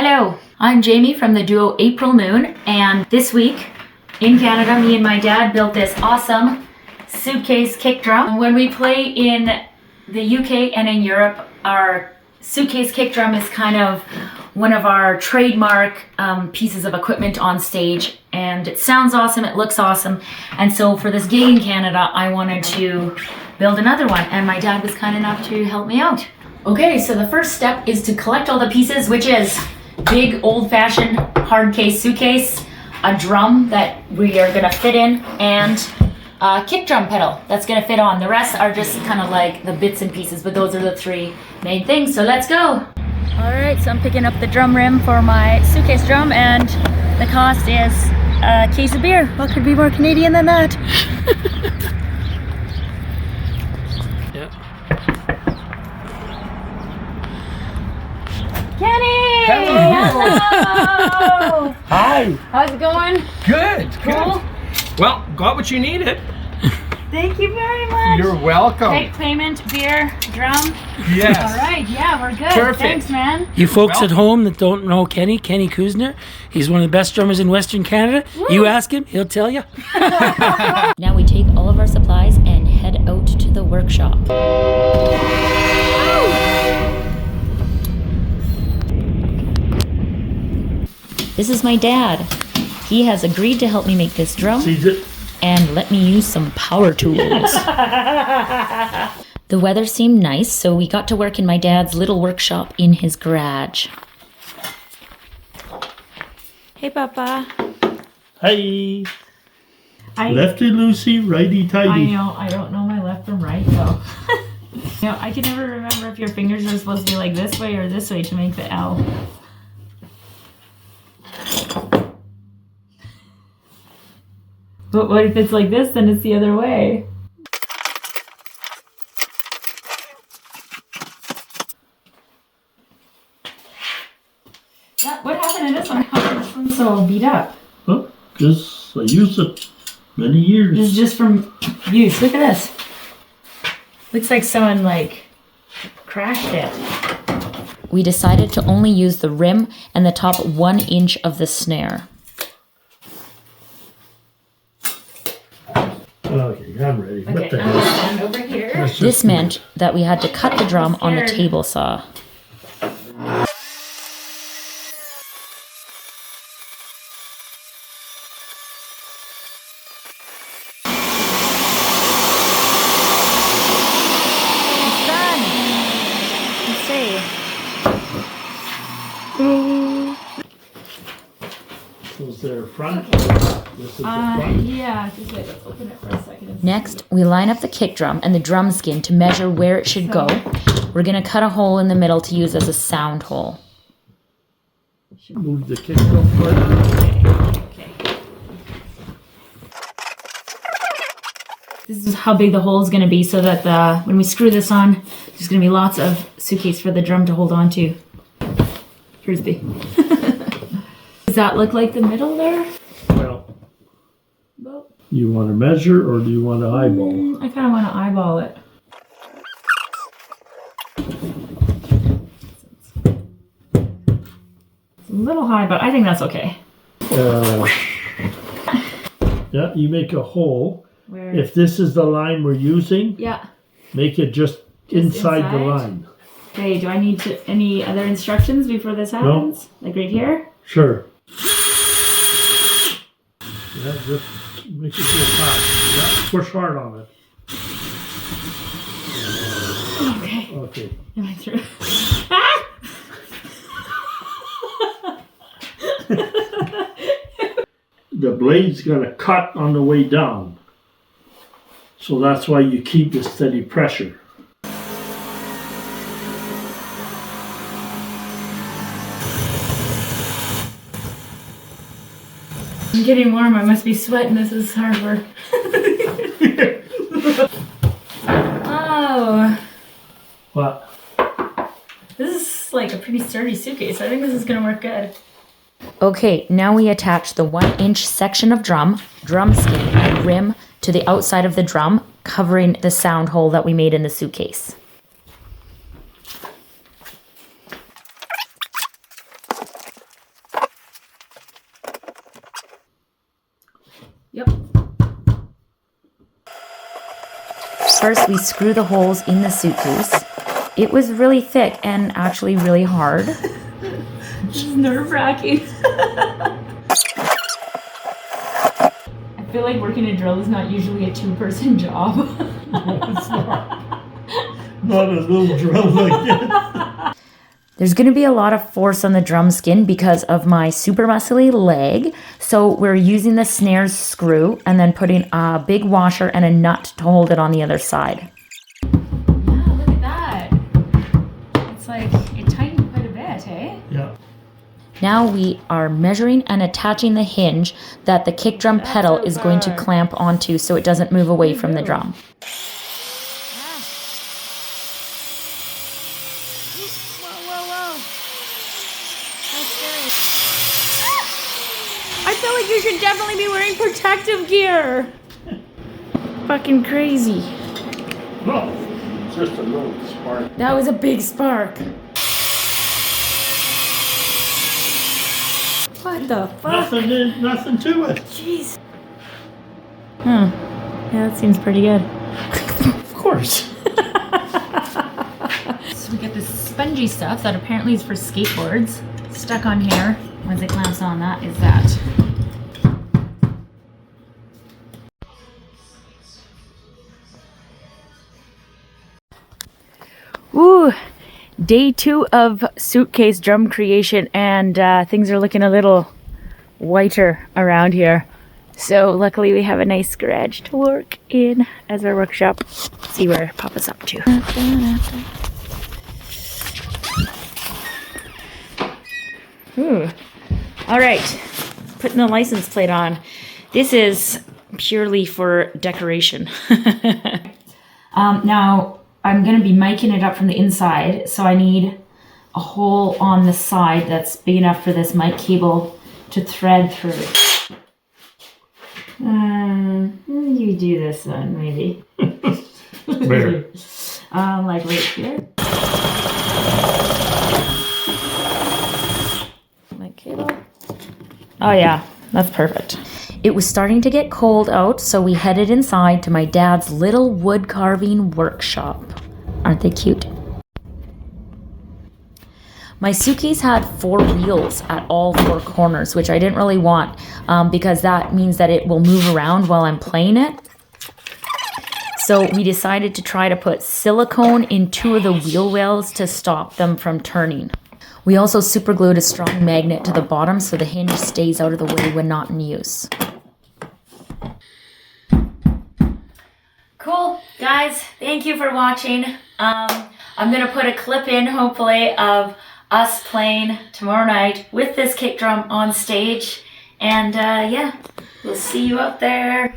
Hello, I'm Jaime from the duo April Moon, and this week in Canada, me and my dad built this awesome suitcase kick drum. When we play in the UK and in Europe, our suitcase kick drum is kind of one of our trademark pieces of equipment on stage, and it sounds awesome, it looks awesome, and so for this gig in Canada, I wanted to build another one, and my dad was kind enough to help me out. Okay, so the first step is to collect all the pieces, which is big old-fashioned hard case suitcase, a drum that we are gonna fit in, and a kick drum pedal that's gonna fit on. The rest are just kind of like the bits and pieces, but those are the three main things, so let's go. All right, so I'm picking up the drum rim for my suitcase drum, and the cost is a case of beer. What could be more Canadian than that? Kenny! Hello! Hi! How's it going? Good! Cool? Good. Well, got what you needed. Thank you very much. You're welcome. Take payment, beer, drum. Yes. All right, yeah, we're good. Perfect. Thanks, man. You folks at home that don't know Kenny Kuzner, he's one of the best drummers in Western Canada. Woo. You ask him, he'll tell you. Now we take all of our supplies and head out to the workshop. This is my dad. He has agreed to help me make this drum and let me use some power tools. The weather seemed nice, so we got to work in my dad's little workshop in his garage. Hey, Papa. Hi. Lefty loosey, righty tighty. I know, I don't know my left from right though. You know, I can never remember if your fingers are supposed to be like this way or this way to make the L. But what if it's like this, then it's the other way? What happened to this one? How is this one so beat up? Oh, because I used it many years. This is just from use. Look at this. Looks like someone like crashed it. We decided to only use the rim and the top 1 inch of the snare. Okay, I'm ready. Okay, What the I'm hell? gonna stand over here. This meant that we had to cut the drum on the table saw. It's done. Let's see. So is there a front? This is the front. Yeah, just wait, let's open it for a second. Next, we line up the kick drum and the drum skin to measure where it should go. We're gonna cut a hole in the middle to use as a sound hole. Move the kick drum further. Okay. This is how big the hole is gonna be so that when we screw this on, there's gonna be lots of suitcase for the drum to hold on to. Frisbee. Does that look like the middle there? Well, you want to measure or do you want to eyeball? I kind of want to eyeball it. It's a little high, but I think that's okay. Yeah, you make a hole. Where? If this is the line we're using, Yeah. make it just inside the line. Okay, do I need any other instructions before this happens? No. Like right here? Sure. Yeah, just make it go fast. Yeah, push hard on it. Okay. Okay. Am I through? The blade's gonna cut on the way down. So that's why you keep the steady pressure. I'm getting warm. I must be sweating. This is hard work. Oh. What? This is like a pretty sturdy suitcase. I think this is going to work good. Okay, now we attach the 1 inch section of drum skin, and rim to the outside of the drum, covering the sound hole that we made in the suitcase. Yep. First, we screw the holes in the suitcase. It was really thick and actually really hard. This is nerve-wracking. I feel like working a drill is not usually a two-person job. No, it's not. Not a little drill like this. There's going to be a lot of force on the drum skin because of my super muscly leg. So we're using the snares screw and then putting a big washer and a nut to hold it on the other side. Yeah, look at that. It's like, it tightened quite a bit, eh? Yeah. Now we are measuring and attaching the hinge that the kick drum pedal is going to clamp onto so it doesn't move away from the drum. I feel like you should definitely be wearing protective gear. Fucking crazy. No, it's just a little spark. That was a big spark. What the fuck? Nothing to it. Jeez. Yeah, that seems pretty good. Of course. So we get this spongy stuff that apparently is for skateboards stuck on here. Once it clamps on, that is that. Ooh, day 2 of suitcase drum creation, and things are looking a little whiter around here. So luckily we have a nice garage to work in as our workshop. Let's see where Papa's up to. Ooh. All right, putting the license plate on. This is purely for decoration. Now, I'm going to be miking it up from the inside, so I need a hole on the side that's big enough for this mic cable to thread through. You do this then, maybe. Where? Like right here. Mic cable. Oh yeah, that's perfect. It was starting to get cold out, so we headed inside to my dad's little wood carving workshop. Aren't they cute? My suitcase had 4 wheels at all 4 corners, which I didn't really want because that means that it will move around while I'm playing it. So we decided to try to put silicone in 2 of the wheel wells to stop them from turning. We also super glued a strong magnet to the bottom so the hinge stays out of the way when not in use. Cool, guys. Thank you for watching. I'm going to put a clip in, hopefully, of us playing tomorrow night with this kick drum on stage. And yeah, we'll see you out there.